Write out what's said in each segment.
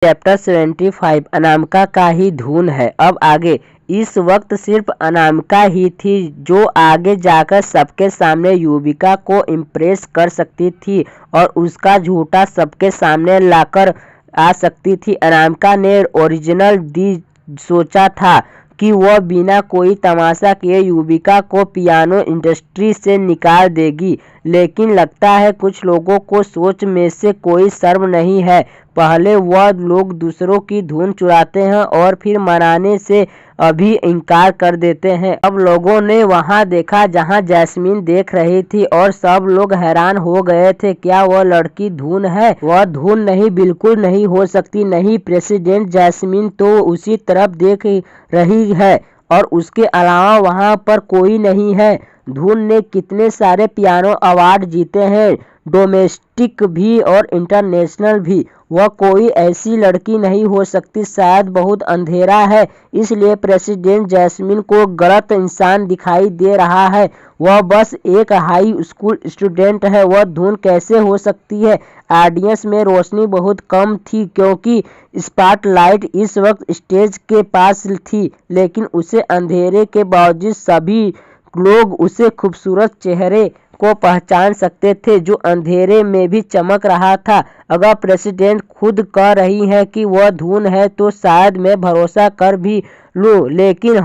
Chapter 75 Anamika का ही धुन है। अब आगे। इस वक्त सिर्फ अनामिका ही थी जो आगे जाकर सबके सामने युविका को इम्प्रेस कर सकती थी और उसका झूठा सबके सामने लाकर आ सकती थी। अनामिका ने ओरिजिनल दी सोचा था कि वह बिना कोई तमाशा किए युविका को पियानो इंडस्ट्री से निकाल देगी, लेकिन लगता है कुछ लोगों को सोच में से कोई शर्म नहीं है। पहले वह लोग दूसरों की धुन चुराते हैं और फिर मनाने से अभी इनकार कर देते हैं। अब लोगों ने वहां देखा जहां जैस्मीन देख रही थी और सब लोग हैरान हो गए थे। क्या वह लड़की धुन है? वह धुन नहीं, बिल्कुल नहीं हो सकती। नहीं, प्रेसिडेंट जैस्मीन तो उसी तरफ देख रही है और उसके अलावा वहां पर कोई नहीं है। धुन ने कितने सारे पियानो अवार्ड जीते हैं, डोमेस्टिक भी और इंटरनेशनल भी। वह कोई ऐसी लड़की नहीं हो सकती। शायद बहुत अंधेरा है, इसलिए प्रेसिडेंट जैस्मीन को गलत इंसान दिखाई दे रहा है। वह बस एक हाई स्कूल स्टूडेंट है। वह धुन कैसे हो सकती है? ऑडियंस में रोशनी बहुत कम थी क्योंकि स्पॉटलाइट इस वक्त स्टेज के पास थी, लेकिन उसे अंधेरे के बावजूद सभी लोग उसे खूबसूरत चेहरे को पहचान सकते थे जो अंधेरे में भी चमक रहा था। अगर प्रेसिडेंट खुद कह रही है कि वह धुन है तो शायद मैं भरोसा कर भी लूं, लेकिन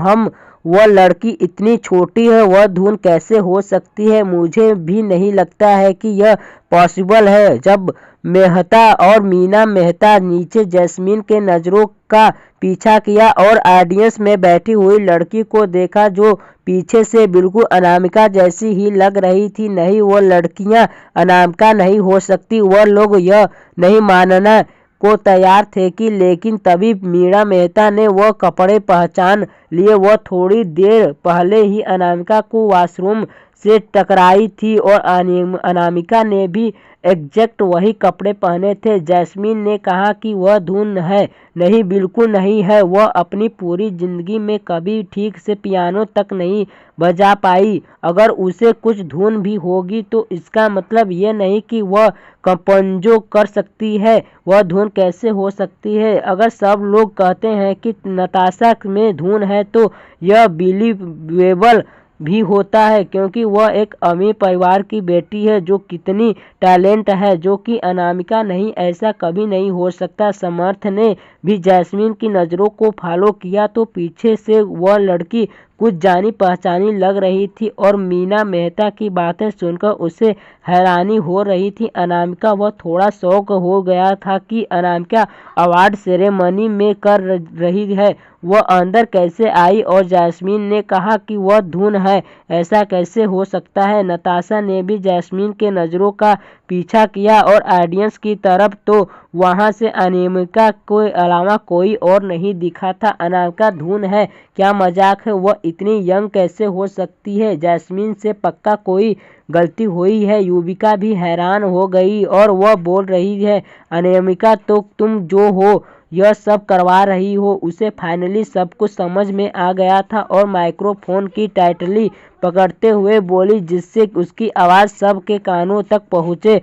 वह लड़की इतनी छोटी है, वह धुन कैसे हो सकती है? मुझे भी नहीं लगता है कि यह पॉसिबल है। जब मेहता और मीना मेहता नीचे जैस्मीन के नज़रों का पीछा किया और ऑडियंस में बैठी हुई लड़की को देखा जो पीछे से बिल्कुल अनामिका जैसी ही लग रही थी। नहीं, वो लड़कियां अनामिका नहीं हो सकती। वह लोग यह नहीं मानना को तैयार थे कि लेकिन तभी मीना मेहता ने वह कपड़े पहचान लिए। वह थोड़ी देर पहले ही अनामिका को वॉशरूम से टकराई थी और अनामिका ने भी एग्जैक्ट वही कपड़े पहने थे। जैस्मीन ने कहा कि वह धुन है। नहीं, बिल्कुल नहीं है। वह अपनी पूरी जिंदगी में कभी ठीक से पियानो तक नहीं बजा पाई। अगर उसे कुछ धुन भी होगी तो इसका मतलब ये नहीं कि वह कंपोजो कर सकती है। वह धुन कैसे हो सकती है? अगर सब लोग कहते हैं कि नताशा में धुन है तो यह बिलीवेबल भी होता है क्योंकि वह एक अमीर परिवार की बेटी है जो कितनी टैलेंट है, जो कि अनामिका नहीं। ऐसा कभी नहीं हो सकता। समर्थ ने भी जैस्मीन की नज़रों को फॉलो किया तो पीछे से वह लड़की कुछ जानी पहचानी लग रही थी और मीना मेहता की बातें सुनकर उसे हैरानी हो रही थी। अनामिका वह थोड़ा शौक हो गया था कि अनामिका अवार्ड सेरेमनी में कर रही है। वह अंदर कैसे आई? और जैस्मीन ने कहा कि वह धुन है। ऐसा कैसे हो सकता है? नताशा ने भी जैस्मीन के नज़रों का पीछा किया और ऑडियंस की तरफ तो वहां से अनामिका के अलावा कोई और नहीं दिखा था। अनामिका धुन है? क्या मजाक है? वह इतनी यंग कैसे हो सकती है? जैस्मीन से पक्का कोई गलती हुई है। युविका भी हैरान हो गई और वह बोल रही है, अनामिका तो तुम जो हो यह सब करवा रही हो। उसे फाइनली सब कुछ समझ में आ गया था और माइक्रोफोन की टाइटली पकड़ते हुए बोली जिससे उसकी आवाज़ सबके कानों तक पहुँचे,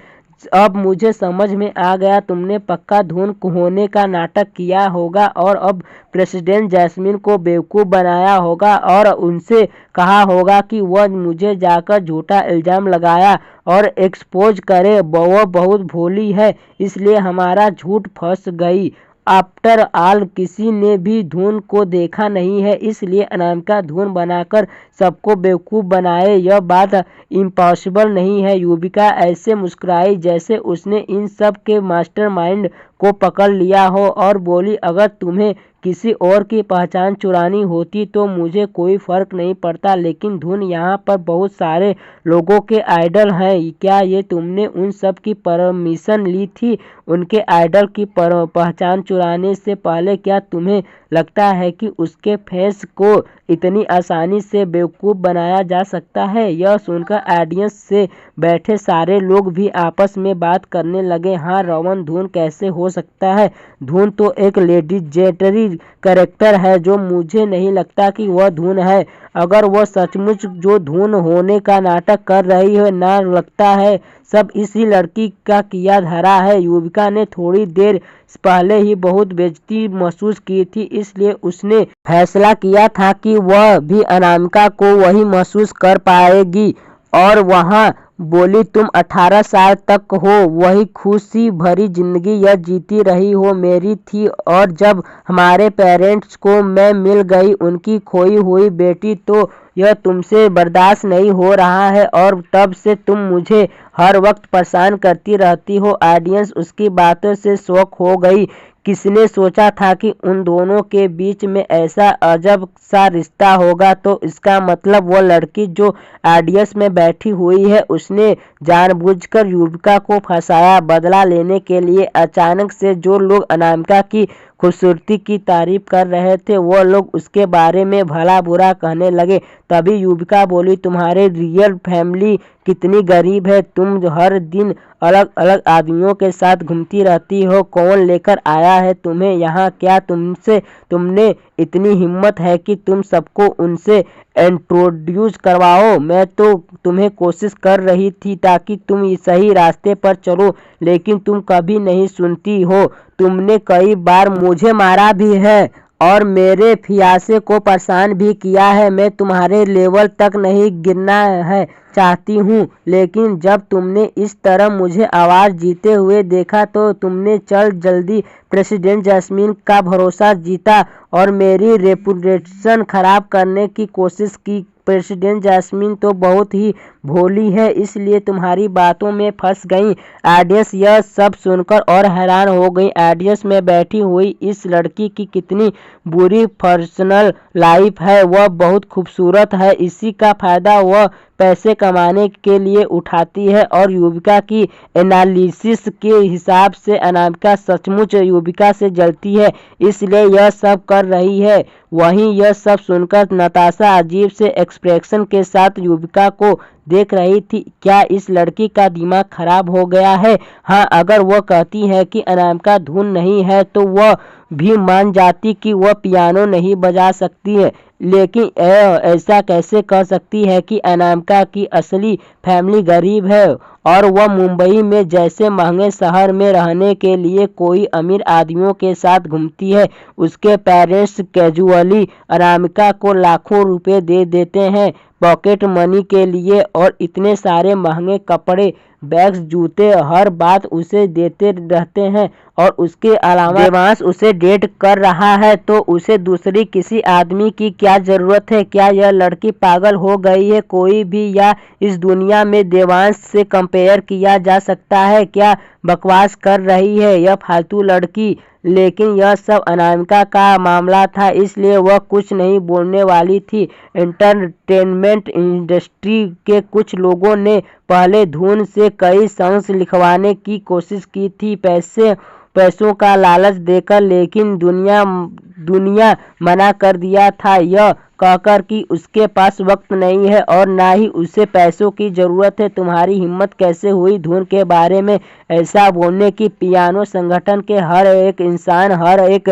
अब मुझे समझ में आ गया। तुमने पक्का धुन होने का नाटक किया होगा और अब प्रेसिडेंट जैस्मीन को बेवकूफ़ बनाया होगा और उनसे कहा होगा कि वह मुझे जाकर झूठा इल्ज़ाम लगाया और एक्सपोज करे। वह बहुत भोली है, इसलिए हमारा झूठ फंस गई। आफ्टर ऑल किसी ने भी धुन को देखा नहीं है, इसलिए अनामिका धुन बनाकर सबको बेवकूफ़ बनाए, यह बात इम्पॉसिबल नहीं है। युविका ऐसे मुस्कुराई जैसे उसने इन सब के मास्टरमाइंड को पकड़ लिया हो और बोली, अगर तुम्हें किसी और की पहचान चुरानी होती तो मुझे कोई फ़र्क नहीं पड़ता, लेकिन धुन यहाँ पर बहुत सारे लोगों के आइडल हैं। क्या ये तुमने उन सब की परमिशन ली थी उनके आइडल की पहचान चुराने से पहले? क्या तुम्हें लगता है कि उसके फेस को इतनी आसानी से बेवकूफ़ बनाया जा सकता है? यह सुनकर ऑडियंस से बैठे सारे लोग भी आपस में बात करने लगे। हाँ रवन, धुन कैसे हो सकता है? धुन तो एक लेजेंडरी कैरेक्टर है जो मुझे नहीं लगता कि वह धुन है। अगर वह सचमुच जो धुन होने का नाटक कर रही है, ना लगता है सब इसी लड़की का किया धरा है। युविका ने थोड़ी देर पहले ही बहुत बेइज्जती महसूस की थी, इसलिए उसने फैसला किया था कि वह भी अनामिका को वही महसूस कर पाएगी और वहाँ बोली, तुम 18 साल तक हो वही खुशी भरी जिंदगी यह जीती रही हो मेरी थी, और जब हमारे पेरेंट्स को मैं मिल गई उनकी खोई हुई बेटी, तो यह तुमसे बर्दाश्त नहीं हो रहा है और तब से तुम मुझे हर वक्त परेशान करती रहती हो। ऑडियंस उसकी बातों से शॉक हो गई। किसने सोचा था कि उन दोनों के बीच में ऐसा अजब सा रिश्ता होगा। तो इसका मतलब वो लड़की जो ऑडियंस में बैठी हुई है उसने जानबूझकर युविका को फंसाया। बदला लेने के लिए अचानक से जो लोग अनामिका की खूबसूरती की तारीफ कर रहे थे वो लोग उसके बारे में भला बुरा कहने लगे। तभी युविका बोली, तुम्हारे रियल फैमिली कितनी गरीब है, तुम हर दिन अलग अलग आदमियों के साथ घूमती रहती हो, कौन लेकर आया है तुम्हें यहाँ, क्या तुमने इतनी हिम्मत है कि तुम सबको उनसे इंट्रोड्यूस करवाओ। मैं तो तुम्हें कोशिश कर रही थी ताकि तुम सही रास्ते पर चलो, लेकिन तुम कभी नहीं सुनती हो। तुमने कई बार मुझे मारा भी है और मेरे फियांसे को परेशान भी किया है। मैं तुम्हारे लेवल तक नहीं गिरना है चाहती हूँ, लेकिन जब तुमने इस तरह मुझे आवाज़ जीते हुए देखा तो तुमने जल्दी प्रेसिडेंट जैस्मीन का भरोसा जीता और मेरी रेपुटेशन खराब करने की कोशिश की। प्रेसिडेंट जैस्मीन तो बहुत ही भोली है, इसलिए तुम्हारी बातों में फंस गई। ऑडियंस यह सब सुनकर और हैरान हो गई। ऑडियंस में बैठी हुई इस लड़की की कितनी बुरी पर्सनल लाइफ है, वह बहुत खूबसूरत है, इसी का फायदा वह पैसे कमाने के लिए उठाती है। और युविका की एनालिसिस के हिसाब से अनामिका सचमुच युविका से जलती है, इसलिए यह सब कर रही है। वहीं यह सब सुनकर नताशा अजीब से एक्सप्रेशन के साथ युविका को देख रही थी। क्या इस लड़की का दिमाग खराब हो गया है? हाँ, अगर वह कहती है कि अनामिका धुन नहीं है तो वह भी मान जाती कि वह पियानो नहीं बजा सकती है, लेकिन ऐसा कैसे कह सकती है कि अनामिका की असली फैमिली गरीब है और वह मुंबई में जैसे महंगे शहर में रहने के लिए कोई अमीर आदमियों के साथ घूमती है। उसके पेरेंट्स कैजुअली अनामिका को लाखों रुपए दे देते हैं पॉकेट मनी के लिए और इतने सारे महंगे कपड़े, बैग्स, जूते, हर बात उसे देते रहते हैं। और उसके अलावा देवांश उसे डेट कर रहा है तो उसे दूसरी किसी आदमी की क्या जरूरत है? क्या यह लड़की पागल हो गई है? कोई भी या इस दुनिया में देवांश से कंपेयर किया जा सकता है? क्या बकवास कर रही है यह फालतू लड़की? लेकिन यह सब अनामिका का मामला था, इसलिए वह कुछ नहीं बोलने वाली थी। एंटरटेनमेंट इंडस्ट्री के कुछ लोगों ने पहले धुन से कई सॉन्ग्स लिखवाने की कोशिश की थी पैसों का लालच देकर, लेकिन दुनिया मना कर दिया था, यह कहकर कि उसके पास वक्त नहीं है और ना ही उसे पैसों की ज़रूरत है। तुम्हारी हिम्मत कैसे हुई धुन के बारे में ऐसा बोलने की? पियानो संगठन के हर एक इंसान, हर एक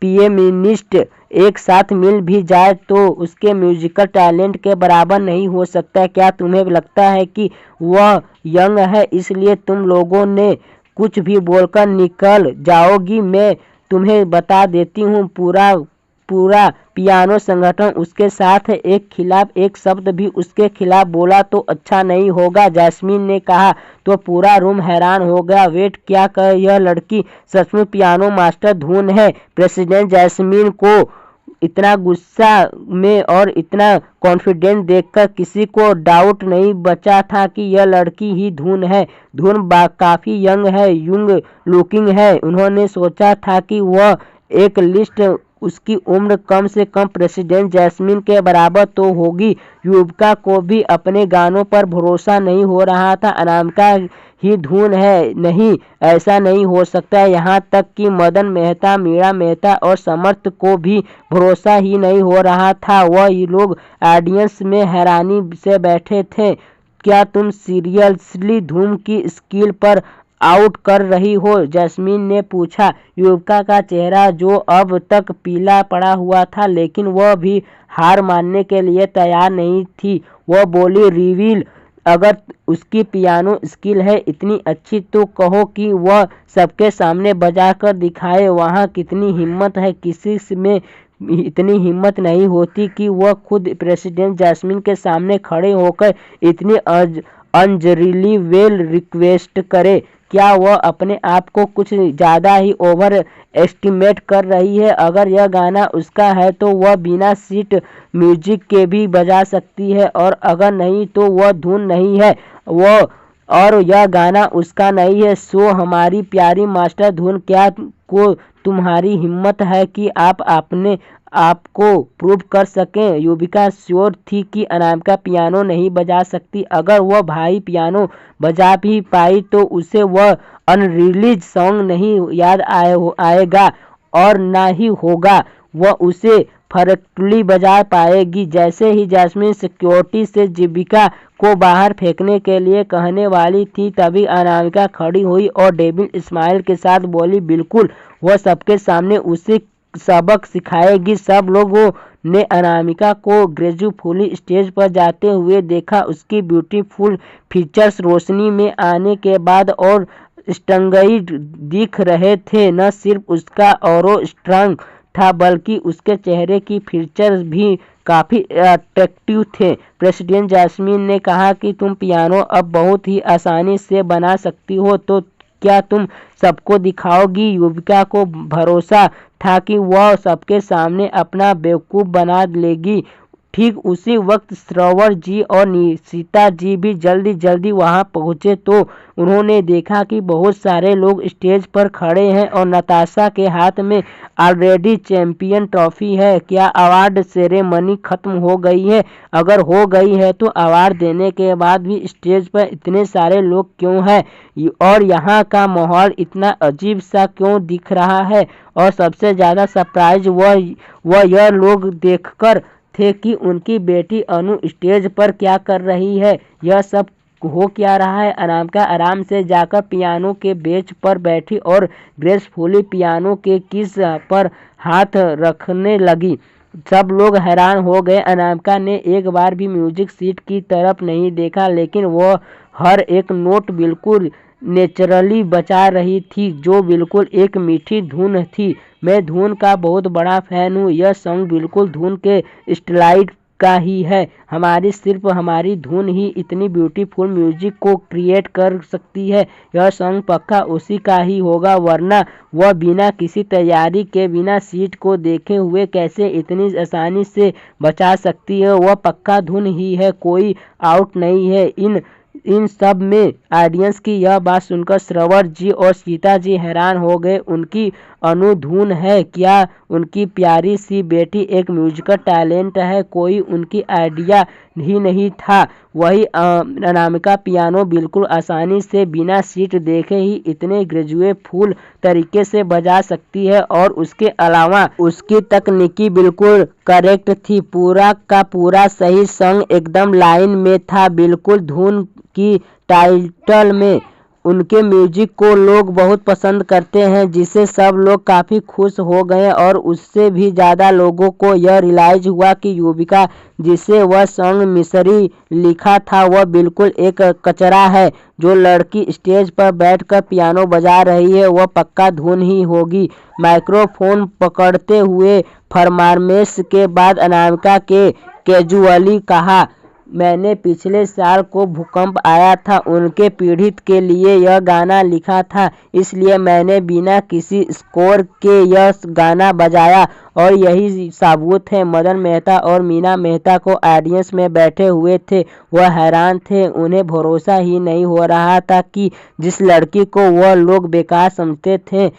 पियानिस्ट एक साथ मिल भी जाए तो उसके म्यूजिकल टैलेंट के बराबर नहीं हो सकता। क्या तुम्हें लगता है कि वह यंग है इसलिए तुम लोगों ने कुछ भी बोलकर निकल जाओगी? मैं तुम्हें बता देती हूँ, पूरा पियानो संगठन उसके साथ है, एक खिलाफ एक शब्द भी उसके खिलाफ बोला तो अच्छा नहीं होगा, जैस्मीन ने कहा। तो पूरा रूम हैरान हो गया। वेट, क्या कर यह लड़की सचमुच पियानो मास्टर धुन है? प्रेसिडेंट जैस्मीन को इतना गुस्सा में और इतना कॉन्फिडेंट देखकर किसी को डाउट नहीं बचा था कि यह लड़की ही धुन है। धुन काफ़ी यंग है, यंग लुकिंग है। उन्होंने सोचा था कि वह एक लिस्ट उसकी उम्र कम से कम प्रेसिडेंट जैस्मीन के बराबर तो होगी। युविका को भी अपने गानों पर भरोसा नहीं हो रहा था। अनामिका ही धुन है? नहीं, ऐसा नहीं हो सकता। यहाँ तक कि मदन मेहता, मीरा मेहता और समर्थ को भी भरोसा ही नहीं हो रहा था। वह लोग ऑडियंस में हैरानी से बैठे थे। क्या तुम सीरियसली धूम की स्किल पर आउट कर रही हो? जैस्मीन ने पूछा। युविका का चेहरा, जो अब तक पीला पड़ा हुआ था, लेकिन वह भी हार मानने के लिए तैयार नहीं थी। वह बोली, रिवील, अगर उसकी पियानो स्किल है इतनी अच्छी तो कहो कि वह सबके सामने बजा कर दिखाए। वहाँ कितनी हिम्मत है, किसी में इतनी हिम्मत नहीं होती कि वह खुद प्रेसिडेंट जैस्मीन के सामने खड़े होकर इतनी अनरिलीवेबल रिक्वेस्ट करे। क्या वह अपने आप को कुछ ज़्यादा ही ओवर एस्टिमेट कर रही है? अगर यह गाना उसका है तो वह बिना सीट म्यूजिक के भी बजा सकती है, और अगर नहीं तो वह धुन नहीं है वो, और यह गाना उसका नहीं है। सो हमारी प्यारी मास्टर धुन, क्या को तुम्हारी हिम्मत है कि आप अपने आपको प्रूव कर सकें? युविका श्योर थी कि अनामिका पियानो नहीं बजा सकती। अगर वह भाई पियानो बजा भी पाई तो उसे वह अनरिलीज सॉन्ग नहीं याद आएगा, और ना ही होगा वह उसे परफेक्टली बजा पाएगी। जैसे ही जैस्मीन सिक्योरिटी से युविका को बाहर फेंकने के लिए कहने वाली थी, तभी अनामिका खड़ी हुई और डेविल स्माइल के साथ बोली, बिल्कुल, वह सबके सामने उसे सबक सिखाएगी। सब लोगों ने अनामिका को ग्रेसफुली स्टेज पर जाते हुए देखा। उसकी ब्यूटीफुल फीचर्स रोशनी में आने के बाद और स्ट्रेंग्थ दिख रहे थे। न सिर्फ उसका ऑरा स्ट्रांग था, बल्कि उसके चेहरे की फीचर्स भी काफ़ी अट्रैक्टिव थे। प्रेसिडेंट जैस्मीन ने कहा कि तुम पियानो अब बहुत ही आसानी से बना सकती हो, तो क्या तुम सबको दिखाओगी? युविका को भरोसा था कि वह सबके सामने अपना बेवकूफ़ बना लेगी। ठीक उसी वक्त श्रवण जी और निशिता जी भी जल्दी जल्दी वहां पहुंचे तो उन्होंने देखा कि बहुत सारे लोग स्टेज पर खड़े हैं और नताशा के हाथ में ऑलरेडी चैंपियन ट्रॉफी है। क्या अवार्ड सेरेमनी खत्म हो गई है? अगर हो गई है तो अवार्ड देने के बाद भी स्टेज पर इतने सारे लोग क्यों हैं, और यहाँ का माहौल इतना अजीब सा क्यों दिख रहा है? और सबसे ज़्यादा सरप्राइज वह यह लोग देखकर थे कि उनकी बेटी अनु स्टेज पर क्या कर रही है। यह सब हो क्या रहा है? अनामिका आराम से जाकर पियानो के बेंच पर बैठी और ग्रेसफुली पियानो के कीज पर हाथ रखने लगी। सब लोग हैरान हो गए। अनामिका ने एक बार भी म्यूजिक सीट की तरफ नहीं देखा, लेकिन वह हर एक नोट बिल्कुल नेचुरली बचा रही थी, जो बिल्कुल एक मीठी धुन थी। मैं धुन का बहुत बड़ा फैन हूँ। यह सॉन्ग बिल्कुल धुन के स्टाइल का ही है। सिर्फ हमारी धुन ही इतनी ब्यूटीफुल म्यूजिक को क्रिएट कर सकती है। यह सॉन्ग पक्का उसी का ही होगा, वरना वह बिना किसी तैयारी के, बिना सीट को देखे हुए कैसे इतनी आसानी से बचा सकती है? वह पक्का धुन ही है, कोई आउट नहीं है। इन सब में ऑडियंस की यह बात सुनकर श्रवण जी और सीता जी हैरान हो गए। उनकी अनुधुन है क्या? उनकी प्यारी सी बेटी एक म्यूजिकल टैलेंट है, कोई उनकी आइडिया ही नहीं था। वही अनामिका पियानो बिल्कुल आसानी से बिना सीट देखे ही इतने ग्रेजुएटफुल तरीके से बजा सकती है, और उसके अलावा उसकी तकनीकी बिल्कुल करेक्ट थी। पूरा का पूरा सही सॉन्ग एकदम लाइन में था, बिल्कुल धुन की टाइटल में। उनके म्यूजिक को लोग बहुत पसंद करते हैं, जिससे सब लोग काफ़ी खुश हो गए, और उससे भी ज़्यादा लोगों को यह रियलाइज हुआ कि युविका जिसे वह सॉन्ग मिसरी लिखा था वह बिल्कुल एक कचरा है। जो लड़की स्टेज पर बैठकर पियानो बजा रही है वह पक्का धुन ही होगी। माइक्रोफोन पकड़ते हुए फरमाइश के बाद अनामिका के कैजुअली कहा, मैंने पिछले साल को भूकंप आया था, उनके पीड़ित के लिए यह गाना लिखा था, इसलिए मैंने बिना किसी स्कोर के यह गाना बजाया, और यही सबूत है। मदन मेहता और मीना मेहता को ऑडियंस में बैठे हुए थे, वह हैरान थे। उन्हें भरोसा ही नहीं हो रहा था कि जिस लड़की को वह लोग बेकार समझते थे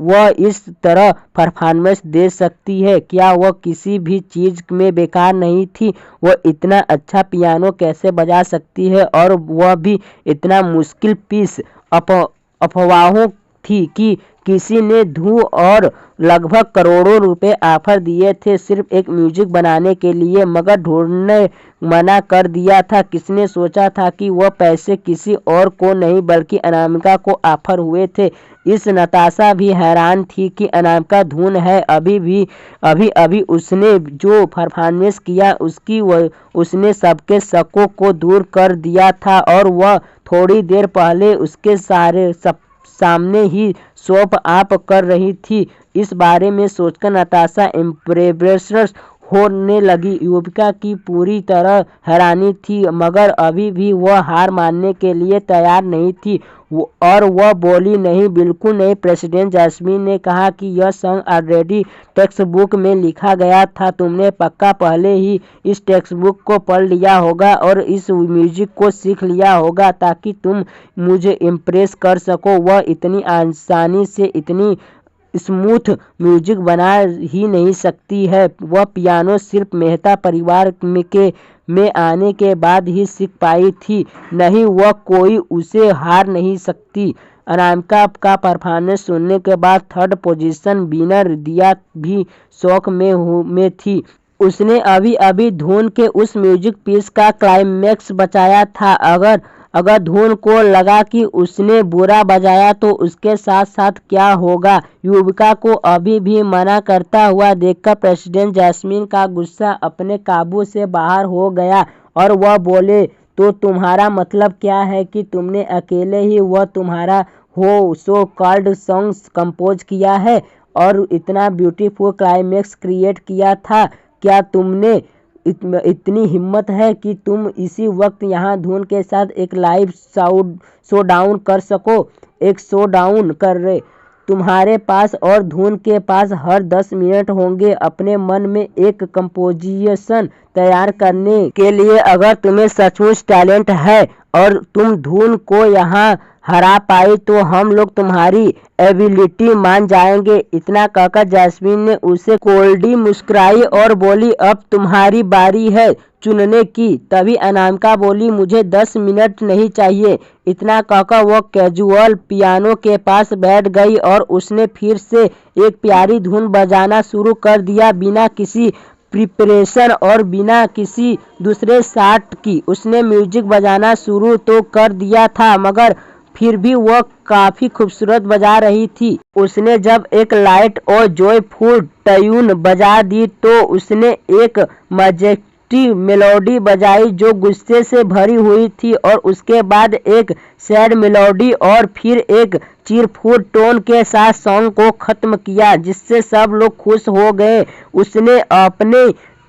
वह इस तरह परफॉर्मेंस दे सकती है। क्या वह किसी भी चीज़ में बेकार नहीं थी? वह इतना अच्छा पियानो कैसे बजा सकती है, और वह भी इतना मुश्किल पीस? अफवाहों थी कि किसी ने धू और लगभग करोड़ों रुपए ऑफर दिए थे सिर्फ एक म्यूजिक बनाने के लिए, मगर ढूंढने मना कर दिया था। किसने सोचा था कि वह पैसे किसी और को नहीं बल्कि अनामिका को ऑफर हुए थे। इस नताशा भी हैरान थी कि अनामिका धून है। अभी उसने जो परफॉर्मेंस किया उसने सबके शकों को दूर कर दिया था और वह थोड़ी देर पहले उसके सामने ही शोप आप कर रही थी। इस बारे में सोचकर नताशा इम्प्रेस्ड होने लगी। युविका की पूरी तरह हैरानी थी, मगर अभी भी वह हार मानने के लिए तैयार नहीं थी और वह बोली, नहीं, बिल्कुल नहीं। प्रेसिडेंट जैस्मीन ने कहा कि यह सॉन्ग ऑलरेडी टेक्स्ट बुक में लिखा गया था। तुमने पक्का पहले ही इस टेक्स्ट बुक को पढ़ लिया होगा और इस म्यूजिक को सीख लिया होगा ताकि तुम मुझे इम्प्रेस कर सको। वह इतनी आसानी से इतनी स्मूथ म्यूजिक बना ही नहीं सकती है। वह पियानो सिर्फ मेहता परिवार में आने के बाद ही सीख पाई थी। नहीं, वह कोई उसे हार नहीं सकती। अनामिका का परफॉर्मेंस सुनने के बाद थर्ड पोजीशन विनर दिया भी शौक में थी। उसने अभी धुन के उस म्यूजिक पीस का क्लाइमैक्स बचाया था। अगर धुन को लगा कि उसने बुरा बजाया तो उसके साथ साथ क्या होगा। युविका को अभी भी मना करता हुआ देखकर प्रेसिडेंट जैस्मीन का गुस्सा अपने काबू से बाहर हो गया और वह बोले, तो तुम्हारा मतलब क्या है कि तुमने अकेले ही वह तुम्हारा हो सो कॉल्ड सॉन्ग्स कंपोज किया है और इतना ब्यूटीफुल क्लाइमैक्स क्रिएट किया था? क्या तुमने इतनी हिम्मत है कि तुम इसी वक्त यहाँ धुन के साथ एक लाइव शो डाउन कर सको? एक शो डाउन कर रहे तुम्हारे पास और धुन के पास हर 10 मिनट होंगे अपने मन में एक कंपोजिशन तैयार करने के लिए। अगर तुम्हें सचमुच टैलेंट है और तुम धुन को यहाँ हरा पाई तो हम लोग तुम्हारी एबिलिटी मान जाएंगे। इतना कहकर जैस्मीन ने उसे कोल्डी मुस्कुराई और बोली, अब तुम्हारी बारी है चुनने की। तभी अनामिका बोली, मुझे 10 मिनट नहीं चाहिए। इतना कहकर वह कैजुअल पियानो के पास बैठ गई और उसने फिर से एक प्यारी धुन बजाना शुरू कर दिया। बिना किसी प्रिपरेशन और बिना किसी दूसरे शॉट की उसने म्यूजिक बजाना शुरू तो कर दिया था, मगर फिर भी वह काफी खूबसूरत बजा रही थी। उसने जब एक लाइट और जॉयफुल ट्यून बजा दी तो उसने एक मजेस्टिक मेलोडी बजाई जो गुस्से से भरी हुई थी और उसके बाद एक सैड मेलोडी और फिर एक चीरफुल टोन के साथ सॉन्ग को खत्म किया जिससे सब लोग खुश हो गए। उसने अपने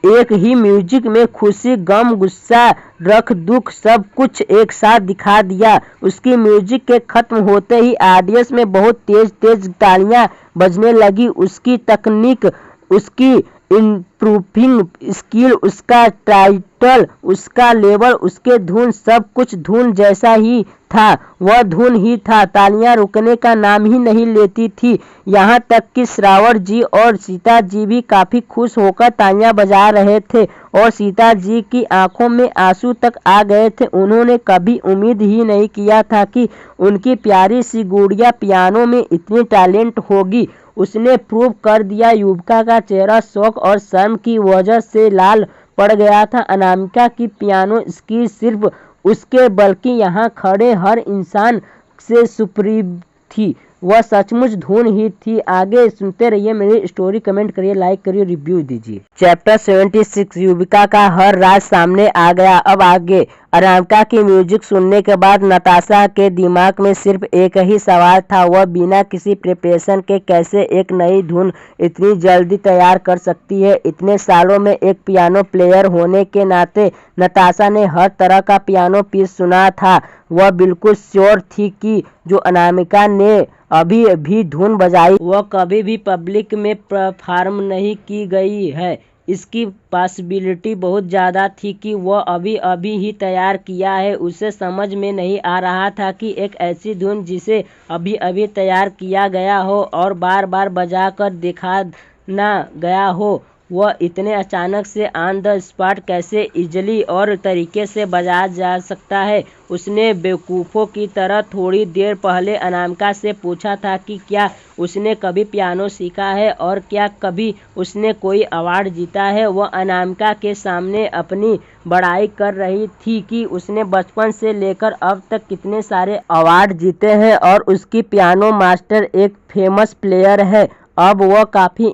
एक ही म्यूजिक में खुशी, गम, गुस्सा, रख, दुख सब कुछ एक साथ दिखा दिया। उसकी म्यूजिक के खत्म होते ही ऑडियंस में बहुत तेज तालियां बजने लगी। उसकी तकनीक, उसकी इम्प्रूविंग स्किल, उसका टाइटल, उसका लेवल, उसके धुन, सब कुछ धुन जैसा ही था। वह धुन ही था। तालियां रुकने का नाम ही नहीं लेती थी। यहाँ तक कि श्रावण जी और सीता जी भी काफी खुश होकर तालियां बजा रहे थे और सीता जी की आंखों में आंसू तक आ गए थे। उन्होंने कभी उम्मीद ही नहीं किया था कि उनकी प्यारी सी गुड़िया पियानो में इतनी टैलेंट होगी। उसने प्रूव कर दिया। युविका का चेहरा शौक और शर्म की वजह से लाल पड़ गया था। अनामिका की पियानो स्किल सिर्फ उसके बल्कि यहाँ खड़े हर इंसान से सुपरीम थी। वह सचमुच धुन ही थी। आगे सुनते रहिए मेरी स्टोरी। कमेंट करिए, लाइक करिए, रिव्यू दीजिए। चैप्टर 76 युविका का हर राज सामने आ गया। अब आगे अनामिका की म्यूजिक सुनने के बाद नताशा के दिमाग में सिर्फ एक ही सवाल था, वह बिना किसी प्रिपरेशन के कैसे एक नई धुन इतनी जल्दी तैयार कर सकती है। इतने सालों में एक पियानो प्लेयर होने के नाते नताशा ने हर तरह का पियानो पीस सुना था। वह बिल्कुल श्योर थी कि जो अनामिका ने अभी भी धुन बजाई वह कभी भी पब्लिक में परफॉर्म नहीं की गई है। इसकी पॉसिबिलिटी बहुत ज़्यादा थी कि वह अभी ही तैयार किया है। उसे समझ में नहीं आ रहा था कि एक ऐसी धुन जिसे अभी तैयार किया गया हो और बार बार बजा कर दिखाना गया हो वह इतने अचानक से ऑन द स्पॉट कैसे इजली और तरीके से बजाया जा सकता है। उसने बेवकूफ़ों की तरह थोड़ी देर पहले अनामिका से पूछा था कि क्या उसने कभी पियानो सीखा है और क्या कभी उसने कोई अवार्ड जीता है। वह अनामिका के सामने अपनी बड़ाई कर रही थी कि उसने बचपन से लेकर अब तक कितने सारे अवार्ड जीते हैं और उसकी पियानो मास्टर एक फेमस प्लेयर है। अब वह काफ़ी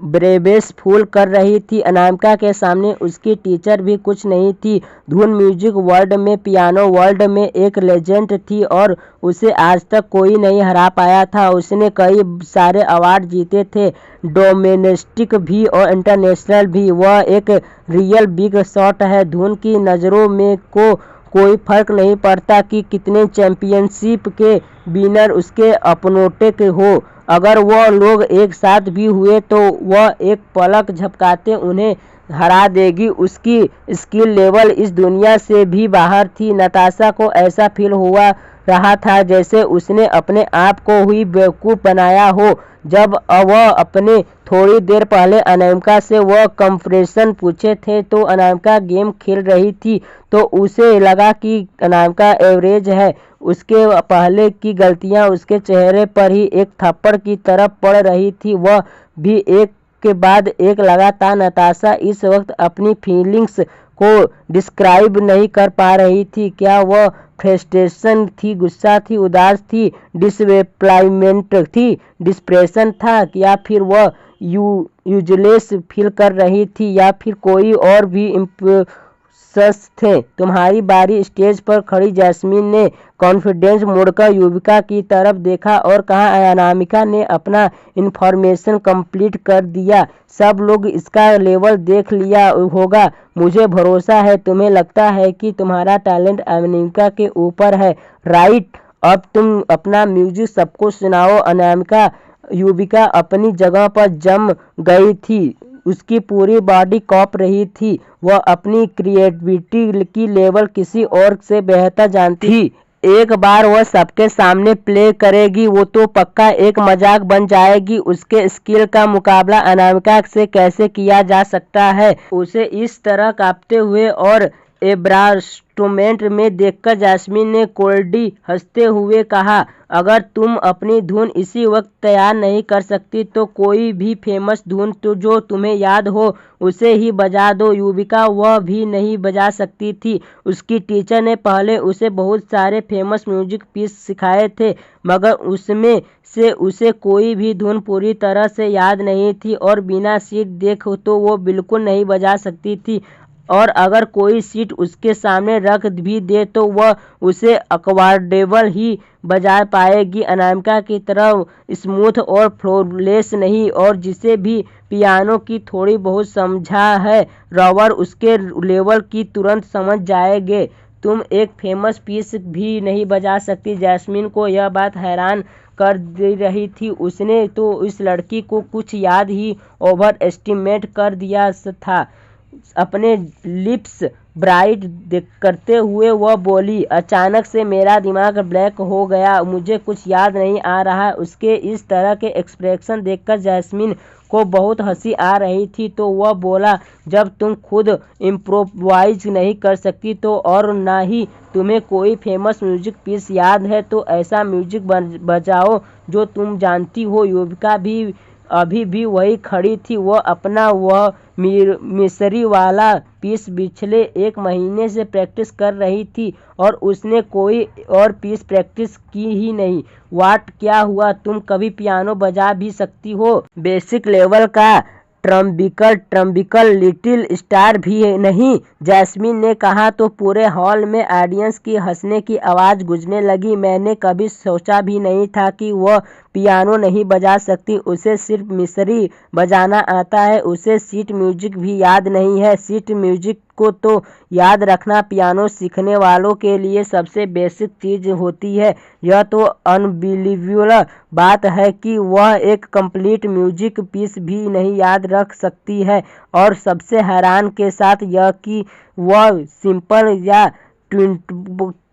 ब्रेवेस फूल कर रही थी। अनामिका के सामने उसकी टीचर भी कुछ नहीं थी। धुन म्यूजिक वर्ल्ड में, पियानो वर्ल्ड में एक लेजेंड थी और उसे आज तक कोई नहीं हरा पाया था। उसने कई सारे अवार्ड जीते थे, डोमेस्टिक भी और इंटरनेशनल भी। वह एक रियल बिग शॉट है। धुन की नज़रों में कोई फर्क नहीं पड़ता कि कितने चैंपियनशिप के विनर उसके अपोनेंट के हो। अगर वह लोग एक साथ भी हुए तो वह एक पलक झपकाते उन्हें हरा देगी। उसकी स्किल लेवल इस दुनिया से भी बाहर थी। नताशा को ऐसा फील हुआ रहा था जैसे उसने अपने आप को ही बेवकूफ़ बनाया हो। जब वह अपने थोड़ी देर पहले अनामिका से वह कंप्रेशन पूछे थे तो अनामिका गेम खेल रही थी, तो उसे लगा कि अनामिका एवरेज है। उसके पहले की गलतियां उसके चेहरे पर ही एक थप्पड़ की तरह पड़ रही थी, वह भी एक के बाद एक लगातार। नताशा इस वक्त अपनी फीलिंग्स को डिस्क्राइब नहीं कर पा रही थी। क्या वह फ्रस्ट्रेशन थी, गुस्सा थी, उदास थी, डिसअपॉइंटमेंट थी, डिप्रेशन था, या फिर वह यूजलेस फील कर रही थी, या फिर कोई और भी इम्पल्स थे। तुम्हारी बारी। स्टेज पर खड़ी जैस्मीन ने कॉन्फिडेंस मोड़कर युविका की तरफ देखा और कहा, अनामिका ने अपना इन्फॉर्मेशन कंप्लीट कर दिया। सब लोग इसका लेवल देख लिया होगा। मुझे भरोसा है। तुम्हें लगता है कि तुम्हारा टैलेंट अनामिका के ऊपर है, राइट? अब तुम अपना म्यूजिक सबको सुनाओ। अनामिका युविका अपनी जगह पर जम गई थी। उसकी पूरी बॉडी कांप रही थी। वह अपनी क्रिएटिविटी की लेवल किसी और से बेहतर जानती थी। एक बार वह सबके सामने प्ले करेगी वो तो पक्का एक मजाक बन जाएगी। उसके स्किल का मुकाबला अनामिका से कैसे किया जा सकता है? उसे इस तरह कांपते हुए और एम्बारासमेंट में देखकर जैस्मीन ने कोल्डली हंसते हुए कहा, अगर तुम अपनी धुन इसी वक्त तैयार नहीं कर सकती तो कोई भी फेमस धुन तो जो तुम्हें याद हो उसे ही बजा दो। युविका वह भी नहीं बजा सकती थी। उसकी टीचर ने पहले उसे बहुत सारे फेमस म्यूजिक पीस सिखाए थे, मगर उसमें से उसे कोई भी धुन पूरी तरह से याद नहीं थी और बिना सीट देख तो वो बिल्कुल नहीं बजा सकती थी। और अगर कोई सीट उसके सामने रख भी दे तो वह उसे अकॉर्डेबल ही बजा पाएगी। अनामिका की तरह स्मूथ और फ्लोलेस नहीं। और जिसे भी पियानो की थोड़ी बहुत समझा है रॉवर उसके लेवल की तुरंत समझ जाएंगे। तुम एक फेमस पीस भी नहीं बजा सकती। जैस्मीन को यह बात हैरान कर दे रही थी। उसने तो इस लड़की को कुछ याद ही ओवर एस्टिमेट कर दिया था। अपने लिप्स ब्राइट करते हुए वह बोली, अचानक से मेरा दिमाग ब्लैक हो गया, मुझे कुछ याद नहीं आ रहा। उसके इस तरह के एक्सप्रेशन देखकर जैस्मीन को बहुत हंसी आ रही थी, तो वह बोला, जब तुम खुद इम्प्रोवाइज नहीं कर सकती तो और ना ही तुम्हें कोई फेमस म्यूजिक पीस याद है तो ऐसा म्यूजिक बजाओ जो तुम जानती हो। युविका भी अभी भी वही खड़ी थी। वह अपना वह मिसरी वाला पीस पिछले 1 महीने से प्रैक्टिस कर रही थी और उसने कोई और पीस प्रैक्टिस की ही नहीं। वाट क्या हुआ? तुम कभी पियानो बजा भी सकती हो, बेसिक लेवल का ट्रम्बिकल लिटिल स्टार भी नहीं। जैस्मीन ने कहा तो पूरे हॉल में ऑडियंस की हंसने की आवाज़ गूंजने लगी। मैंने कभी सोचा भी नहीं था कि वह पियानो नहीं बजा सकती। उसे सिर्फ मिसरी बजाना आता है। उसे सीट म्यूजिक भी याद नहीं है। सीट म्यूजिक को तो याद रखना पियानो सीखने वालों के लिए सबसे बेसिक चीज़ होती है। यह तो अनबिलीवेबल बात है कि वह एक कंप्लीट म्यूजिक पीस भी नहीं याद रख सकती है। और सबसे हैरान के साथ यह कि वह सिंपल या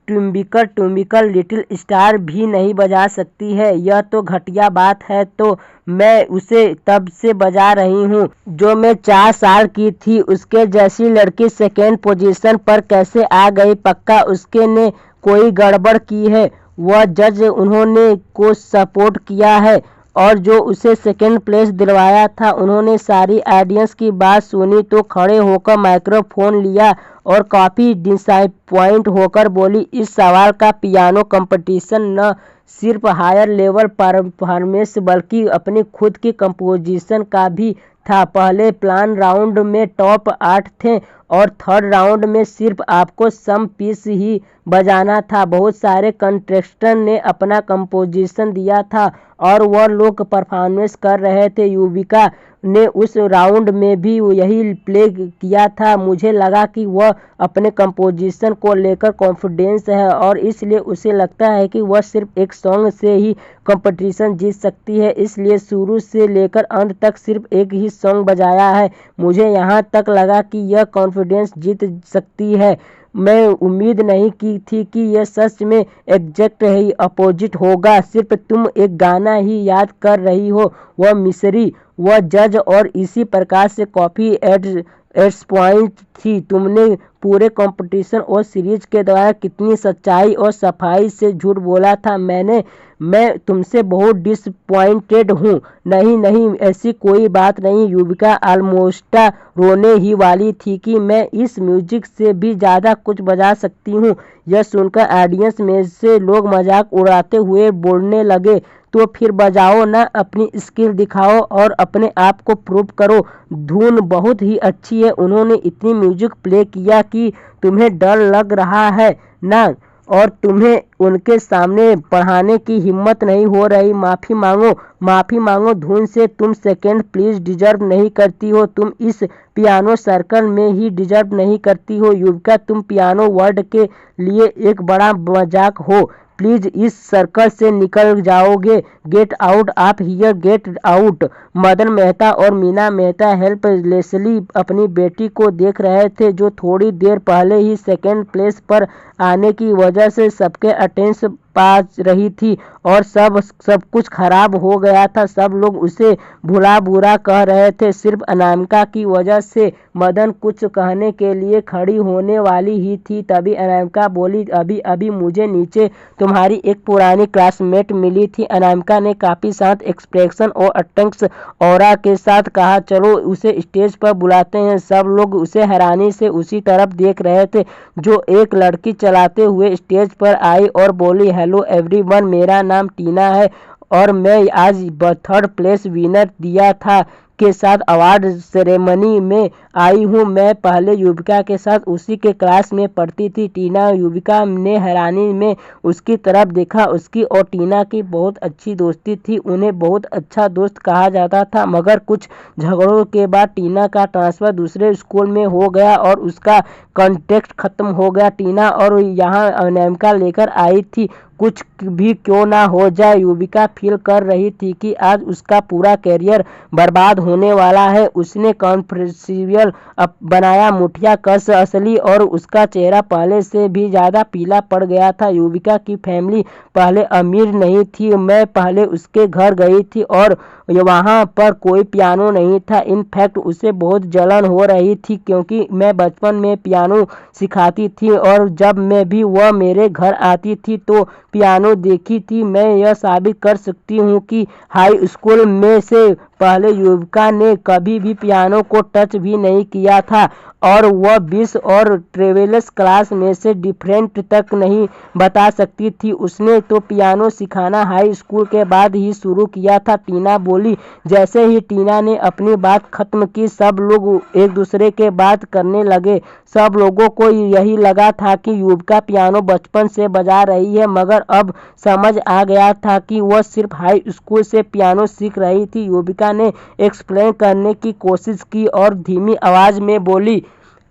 ट्विंकल ट्विंकल लिटिल स्टार भी नहीं बजा सकती है, यह तो घटिया बात है। तो मैं उसे तब से बजा रही हूँ जो मैं 4 साल की थी। उसके जैसी लड़की सेकेंड पोजीशन पर कैसे आ गई? पक्का उसके ने कोई गड़बड़ की है। वह जज उन्होंने को सपोर्ट किया है और जो उसे सेकंड प्लेस दिलवाया था। उन्होंने सारी ऑडियंस की बात सुनी तो खड़े होकर माइक्रोफोन लिया और काफ़ी डिसअपॉइंट होकर बोली, इस सवाल का पियानो कंपटीशन न सिर्फ हायर लेवल परफॉर्मेंस बल्कि अपनी खुद की कंपोजिशन का भी था। पहले प्लान राउंड में टॉप 8 थे और थर्ड राउंड में सिर्फ आपको सम पीस ही बजाना था। बहुत सारे कंटेस्टेंट ने अपना कंपोजिशन दिया था और वह लोग परफॉर्मेंस कर रहे थे। युविका ने उस राउंड में भी यही प्ले किया था। मुझे लगा कि वह अपने कंपोजिशन को लेकर कॉन्फिडेंस है और इसलिए उसे लगता है कि वह सिर्फ एक सॉन्ग से ही कंपटीशन जीत सकती है, इसलिए शुरू से लेकर अंत तक सिर्फ एक ही सॉन्ग बजाया है। मुझे यहाँ तक लगा कि यह कॉन्फिडेंस जीत सकती है। मैं उम्मीद नहीं की थी कि यह सच में एग्जैक्ट ही अपोजिट होगा। सिर्फ तुम एक गाना ही याद कर रही हो, वह मिस्री, वह जज और इसी प्रकार से कॉफी एड्स पॉइंट थी। तुमने पूरे कंपटीशन और सीरीज के दौरान कितनी सच्चाई और सफाई से झूठ बोला था। मैं तुमसे बहुत डिसपॉइंटेड हूँ। नहीं नहीं, ऐसी कोई बात नहीं। युविका ऑलमोस्ट रोने ही वाली थी कि मैं इस म्यूजिक से भी ज़्यादा कुछ बजा सकती हूँ। यह सुनकर ऑडियंस में से लोग मजाक उड़ाते हुए बोलने लगे, तो फिर बजाओ ना, अपनी स्किल दिखाओ और अपने आप को प्रूव करो। धुन बहुत ही अच्छी है। उन्होंने इतनी म्यूजिक प्ले किया कि तुम्हें डर लग रहा है ना, और तुम्हें उनके सामने पढ़ाने की हिम्मत नहीं हो रही। माफ़ी मांगो धुन से तुम सेकंड प्लीज डिजर्व नहीं करती हो। तुम इस पियानो सर्कल में ही डिजर्व नहीं करती हो। युविका, तुम पियानो वर्ल्ड के लिए एक बड़ा मजाक हो। प्लीज इस सर्कल से निकल जाओगे। Get out of here, get out. Madan Mehta और मीना मेहता हेल्पलेसली अपनी बेटी को देख रहे थे जो थोड़ी देर पहले ही सेकेंड प्लेस पर आने की वजह से सबके अटेंशन पा रही थी और सब कुछ खराब हो गया था। सब लोग उसे भुला बुरा कह रहे थे सिर्फ अनामिका की वजह से। मदन कुछ कहने के लिए खड़ी होने वाली ही थी, तभी अनामिका बोली, अभी अभी मुझे नीचे तुम्हारी एक पुरानी क्लासमेट मिली थी। अनामिका ने काफ़ी शांत एक्सप्रेशन और अटेंस ऑरा के साथ कहा, चलो उसे स्टेज पर बुलाते हैं। सब लोग उसे हैरानी से उसी तरफ देख रहे थे जो एक लड़की चलाते हुए स्टेज पर आई और बोली, हेलो एवरीवन, मेरा नाम टीना है और मैं आज थर्ड प्लेस विनर दिया था के साथ अवार्ड सेरेमनी में आई हूँ। मैं पहले युविका के साथ उसी के क्लास में पढ़ती थी। टीना, युविका ने हैरानी में उसकी तरफ देखा। उसकी और टीना की बहुत अच्छी दोस्ती थी, उन्हें बहुत अच्छा दोस्त कहा जाता था, मगर कुछ झगड़ों के बाद टीना का ट्रांसफ़र दूसरे स्कूल में हो गया और उसका कॉन्टेक्ट खत्म हो गया। टीना और यहाँ अनामिका लेकर आई थी। कुछ भी क्यों ना हो जाए, युविका फील कर रही थी कि आज उसका पूरा करियर बर्बाद होने वाला है। उसने कॉन्फ्रेंसियल बनाया, मुठिया कस असली, और उसका चेहरा पहले से भी ज़्यादा पीला पड़ गया था। युविका की फैमिली पहले अमीर नहीं थी। मैं पहले उसके घर गई थी और वहाँ पर कोई पियानो नहीं था। इनफैक्ट उसे बहुत जलन हो रही थी क्योंकि मैं बचपन में पियानो सिखाती थी और जब मैं भी वह मेरे घर आती थी तो पियानो देखी थी। मैं यह साबित कर सकती हूँ कि हाई स्कूल में से पहले युविका ने कभी भी पियानो को टच भी नहीं किया था और वह 20 और ट्रेवल्स क्लास में से डिफरेंट तक नहीं बता सकती थी। उसने तो पियानो सिखाना हाई स्कूल के बाद ही शुरू किया था, टीना बोली। जैसे ही टीना ने अपनी बात खत्म की, सब लोग एक दूसरे के बात करने लगे। सब लोगों को यही लगा था कि युविका पियानो बचपन से बजा रही है, मगर अब समझ आ गया था कि वह सिर्फ हाई स्कूल से पियानो सीख रही थी। युविका ने एक्सप्लेन करने की कोशिश की और धीमी आवाज़ में बोली,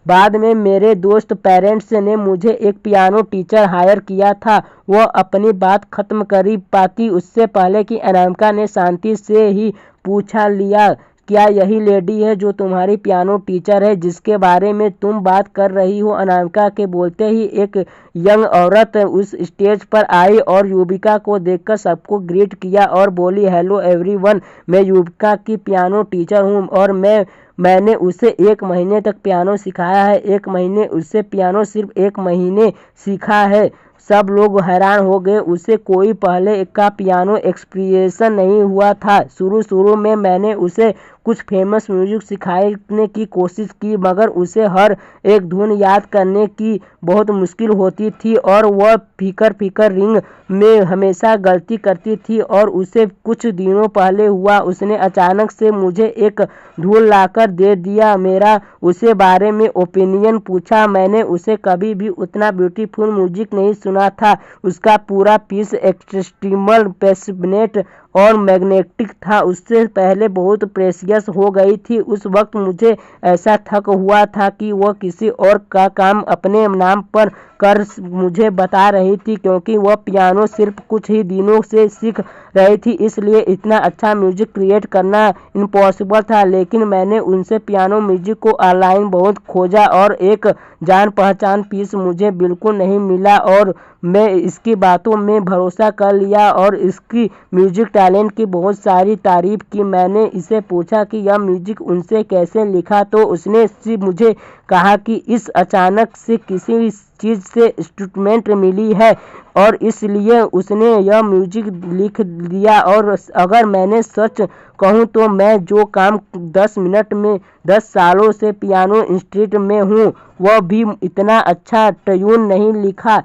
बाद में मेरे दोस्त पेरेंट्स ने मुझे एक पियानो टीचर हायर किया था। वह अपनी बात खत्म कर पाती उससे पहले कि अनामिका ने शांति से ही पूछा लिया क्या यही लेडी है जो तुम्हारी पियानो टीचर है जिसके बारे में तुम बात कर रही हो? अनामिका के बोलते ही एक यंग औरत उस स्टेज पर आई और युविका को देखकर सबको ग्रीट किया और बोली, हेलो एवरीवन, मैं युविका की पियानो टीचर हूँ और मैंने उसे 1 महीने तक पियानो सिखाया है। 1 महीने? उससे पियानो सिर्फ 1 महीने सीखा है? सब लोग हैरान हो गए। उसे कोई पहले का पियानो एक्सपीरियंस नहीं हुआ था। शुरू में मैंने उसे कुछ फेमस म्यूजिक सिखाने की कोशिश की मगर उसे हर एक धुन याद करने की बहुत मुश्किल होती थी और वह फीकर रिंग में हमेशा गलती करती थी। और उसे कुछ दिनों पहले हुआ, उसने अचानक से मुझे एक धुन लाकर दे दिया। मेरा उसे बारे में ओपिनियन पूछा। मैंने उसे कभी भी उतना ब्यूटीफुल म्यूजिक नहीं सुना था। उसका पूरा पीस एक्सट्रीमल पैशनेट और मैग्नेटिक था। उससे पहले बहुत प्रेशियस हो गई थी। उस वक्त मुझे ऐसा थक हुआ था कि वह किसी और का काम अपने नाम पर कर मुझे बता रही थी क्योंकि वह पियानो सिर्फ कुछ ही दिनों से सीख रही थी, इसलिए इतना अच्छा म्यूजिक क्रिएट करना इम्पॉसिबल था। लेकिन मैंने उनसे पियानो म्यूजिक को ऑनलाइन बहुत खोजा और एक जान पहचान पीस मुझे बिल्कुल नहीं मिला और मैं इसकी बातों में भरोसा कर लिया और इसकी म्यूजिक टैलेंट की बहुत सारी तारीफ की। मैंने इसे पूछा कि यह म्यूजिक उनसे कैसे लिखा तो उसने मुझे कहा कि इस अचानक से किसी चीज़ से इंस्ट्रूमेंट मिली है और इसलिए उसने यह म्यूजिक लिख दिया। और अगर मैंने सच कहूँ तो मैं जो काम 10 मिनट में 10 सालों से पियानो इंस्ट्रीट में हूँ वह भी इतना अच्छा ट्यून नहीं लिखा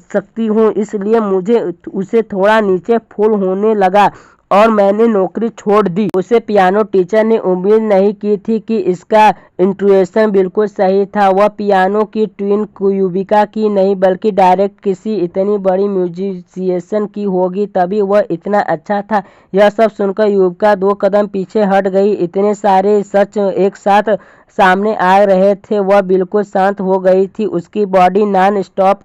सकती हूँ, इसलिए मुझे उसे थोड़ा नीचे फूल होने लगा और मैंने नौकरी छोड़ दी। उसे पियानो टीचर ने उम्मीद नहीं की थी कि इसका इंट्यूशन बिल्कुल सही था। वह पियानो की ट्यून युविका की नहीं बल्कि डायरेक्ट किसी इतनी बड़ी म्यूजिशियन की होगी, तभी वह इतना अच्छा था। यह सब सुनकर युविका 2 कदम पीछे हट गई। इतने सारे सच एक साथ सामने आ रहे थे, वह बिल्कुल शांत हो गई थी। उसकी बॉडी नॉन स्टॉप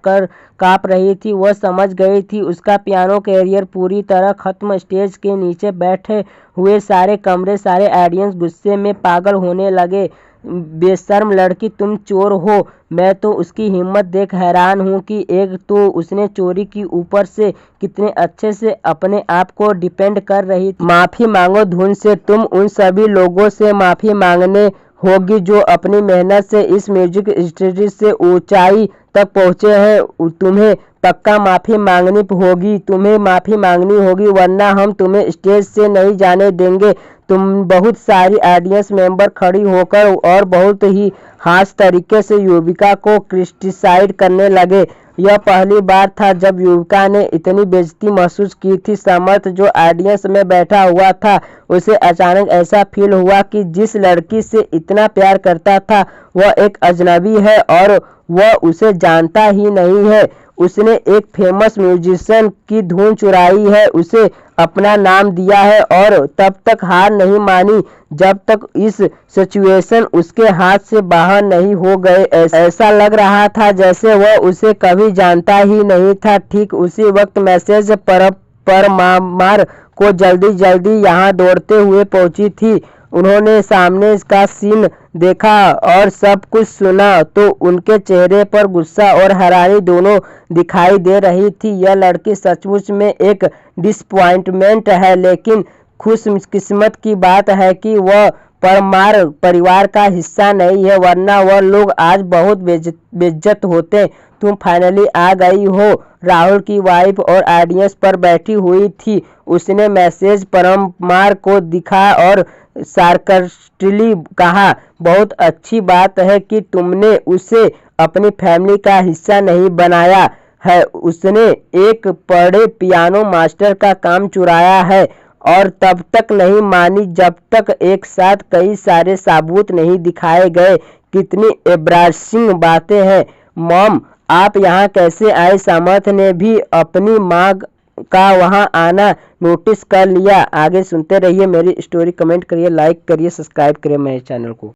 काँप रही थी। वह समझ गई थी उसका पियानो कैरियर पूरी तरह खत्म। स्टेज के नीचे बैठे हुए सारे ऑडियंस गुस्से में पागल होने लगे। बेशर्म लड़की, तुम चोर हो। मैं तो उसकी हिम्मत देख हैरान हूँ कि एक तो उसने चोरी की, ऊपर से कितने अच्छे से अपने आप को डिफेंड कर रही थी। माफ़ी मांगो धुन से। तुम उन सभी लोगों से माफ़ी मांगने होगी जो अपनी मेहनत से इस म्यूजिक इंडस्ट्री से ऊंचाई तक पहुँचे हैं। तुम्हें पक्का माफ़ी मांगनी होगी। तुम्हें माफ़ी मांगनी होगी वरना हम तुम्हें स्टेज से नहीं जाने देंगे। तुम बहुत सारी ऑडियंस मेंबर खड़ी होकर और बहुत ही हाश तरीके से युविका को क्रिटिसाइड करने लगे। यह पहली बार था जब युविका ने इतनी बेइज्जती महसूस की थी। समर्थ जो ऑडियंस में बैठा हुआ था उसे अचानक ऐसा फील हुआ कि जिस लड़की से इतना प्यार करता था वह एक अजनबी है और वह उसे जानता ही नहीं है। उसने एक फेमस म्यूजिशियन की धुन चुराई है, उसे अपना नाम दिया है और तब तक हार नहीं मानी जब तक इस सिचुएशन उसके हाथ से बाहर नहीं हो गए। ऐसा लग रहा था जैसे वह उसे कभी जानता ही नहीं था। ठीक उसी वक्त मैसेज परमार को जल्दी यहाँ दौड़ते हुए पहुंची थी। उन्होंने सामने का सीन देखा और सब कुछ सुना तो उनके चेहरे पर गुस्सा और हैरानी दोनों दिखाई दे रही थी। यह लड़की सचमुच में एक डिसअपॉइंटमेंट है, लेकिन खुशकिस्मत की बात है कि वह परमार परिवार का हिस्सा नहीं है, वरना वह लोग आज बहुत बेइज्जत होते। तुम फाइनली आ गई हो। राहुल की वाइफ और ऑडियंस पर बैठी हुई थी। उसने मैसेज परमार को दिखा और सार्कास्टिकली कहा, बहुत अच्छी बात है कि तुमने उसे अपनी फैमिली का हिस्सा नहीं बनाया है। उसने एक बड़े पियानो मास्टर का काम चुराया है और तब तक नहीं मानी जब तक एक साथ कई सारे सबूत नहीं दिखाए गए। कितनी एम्बैरेसिंग बातें हैं। मॉम, आप यहाँ कैसे आए? समर्थ ने भी अपनी माँ का वहाँ आना नोटिस कर लिया। आगे सुनते रहिए मेरी स्टोरी। कमेंट करिए, लाइक करिए, सब्सक्राइब करिए मेरे चैनल को।